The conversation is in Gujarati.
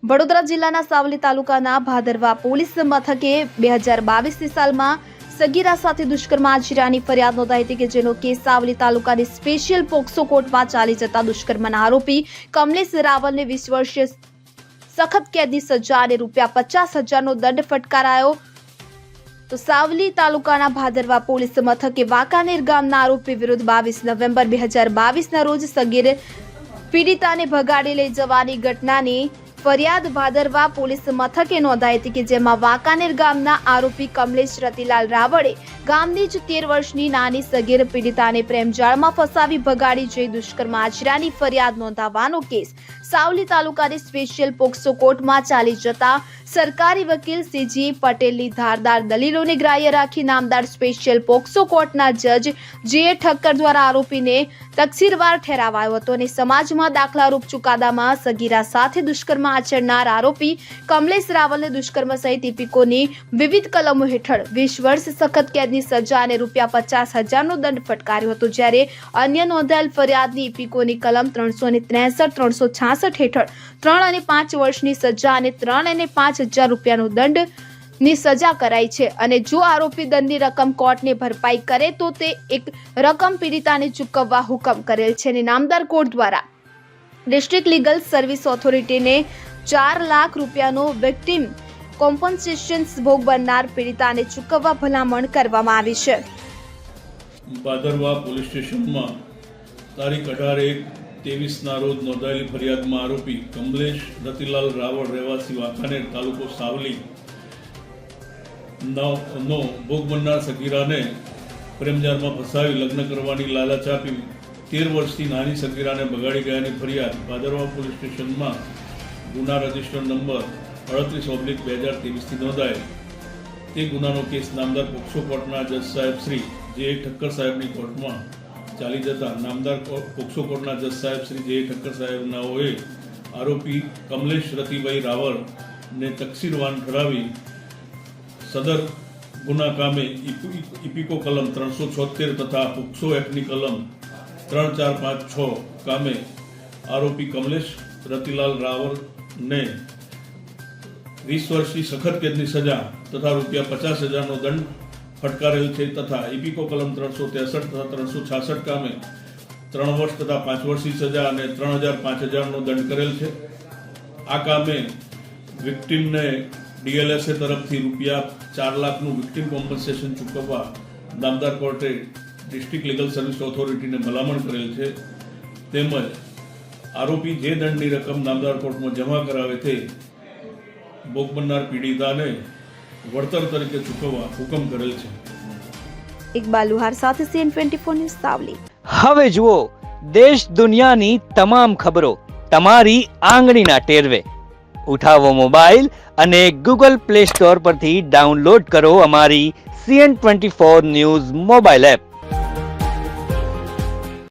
વડોદરા જિલ્લાના સાવલી તાલુકાના ભાદરવા પોલીસ મથકે 2022ની સાલમાં સગીરા સાથે દુષ્કર્મ આચર્યાની ફરિયાદ નોંધાઈ હતી કે જેનો કેસ સાવલી તાલુકાની સ્પેશિયલ પોક્સો કોર્ટમાં ચાલી જતા દુષ્કર્મના આરોપી કમલેશ રાવલને 20 વર્ષીય સખત કેદની સજા અને ₹50,000નો દંડ ફટકારાયો। તો સાવલી તાલુકાના ભાદરવા પોલીસ મથકે વાંકાનેર ગામના આરોપી વિરુદ્ધ 22 નવેમ્બર 2022ના રોજ સગીર પીડિતાને ભગાડી લઈ જવાની ઘટનાની ફરિયાદ ભાદરવા પોલીસ મથકે નોંધાઈ હતી કે જેમાં વાંકાનેર ગામના આરોપી કમલેશ રતિલાલ રાવળે ગામની જ 13 વર્ષની નાની સગીર પીડિતાને પ્રેમજાળમાં ફસાવી ભગાડી જઈ દુષ્કર્મ આચર્યાની ફરિયાદ નોંધાવવાનો કેસ સાવલી તાલુકાની સ્પેશિયલ પોક્સો કોર્ટમાં ચાલી જતા સરકારી વકીલ સીજી પટેલની ધારદાર દલીલોને ગ્રાહ્ય રાખી નામદાર સ્પેશિયલ પોક્સો કોર્ટના જજ જે ઠક્કર દ્વારા આરોપીને તકસીરવાર ઠેરાવાયો હતો અને સમાજમાં દાખલારૂપ ચુકાદામાં સગીરા સાથે દુષ્કર્મ આચરનાર આરોપી કમલેશ રાવલને દુષ્કર્મ સહિત ઇપિકોની વિવિધ કલમો હેઠળ 20 વર્ષ સખત કેદની સજા અને ₹50,000નો દંડ ફટકાર્યો હતો, જ્યારે અન્ય નોંધાયેલ ફરિયાદની ઇપિકોની કલમ 363, 366 હેઠળ 3 અને 5 વર્ષની સજા અને 3 અને 5,000 રૂપિયાનો દંડની સજા કરાઈ છે અને જો આરોપી દંડની રકમ કોર્ટને ભરપાઈ કરે તો તે એક રકમ પીડિતાને ચૂકવવા હુકમ કરેલ છે અને નામદાર કોર્ટ દ્વારા ડિસ્ટ્રિક્ટ લીગલ સર્વિસ ઓથોરિટીને 4 લાખ રૂપિયાનો વિક્ટિમ કોમ્પન્સેશન ભોગ બનનાર પીડિતાને ચૂકવવા ભલામણ કરવામાં આવી છે। ભાદરવા પોલીસ સ્ટેશનમાં તારીખ 18/1/23ના રોજ નોંધાયેલી ફરિયાદમાં આરોપી કમલેશ રતિલાલ રાવળ રહેવાસી વાંકાનેર તાલુકો સાવલી નો ભોગ બનનાર સગીરાને પ્રેમજાળમાં ફસાવી લગ્ન કરવાની લાલચ આપી 13 વર્ષથી નાની સગીરાને બગાડી ગયાની ફરિયાદ ભાદરવા પોલીસ સ્ટેશનમાં ગુના રજિસ્ટર નંબર 38/2023થી નોંધાયેલ। તે ગુનાનો કેસ નામદાર પોક્સો કોર્ટના જજ સાહેબ શ્રી જે ઠક્કર સાહેબની કોર્ટમાં ચાલી જતા નામદાર પોક્સો કોર્ટના જજ સાહેબ શ્રી જે ઠક્કર સાહેબનાઓએ આરોપી કમલેશ રતિભાઈ રાવળને તકસીરવાન ઠરાવી સદર ગુના કામે ઇપિકો કલમ 376 તથા પોક્સો એક્ટની કલમ 3, 4, 5, 6 કામે આરોપી કમલેશ રતિલાલ રાવળને 20 વર્ષની સખત કેદની સજા તથા ₹50,000નો દંડ ફટકારેલ છે તથા ઇપિકો કલમ 363 તથા 366 કામે 3 વર્ષ તથા 5 વર્ષની સજા અને 3,000-5,000નો દંડ કરેલ છે। આ કામે વિક્ટિમને ડીએલએસએ તરફથી ₹4 લાખનું વિક્ટિમ કોમ્પન્સેશન ચૂકવવા નામદાર કોર્ટે ડિસ્ટ્રિક્ટ લીગલ સર્વિસ ઓથોરિટીને ભલામણ કરેલ છે તેમજ આરોપી જે દંડની રકમ નામદાર કોર્ટમાં જમા કરાવે તે ભોગ બનનાર પીડિતાને વળતર તરીકે ચૂકવવા હુકમ કરેલ છે। ઇકબાલ લુહાર સાથે CN24 ન્યૂઝ સાવલી। હવે જુઓ દેશ દુનિયાની તમામ ખબરો તમારી આંગળીના ટેરવે। ઉઠાવો મોબાઈલ અને Google Play Store પરથી ડાઉનલોડ કરો અમારી CN24 ન્યૂઝ મોબાઈલ એપ।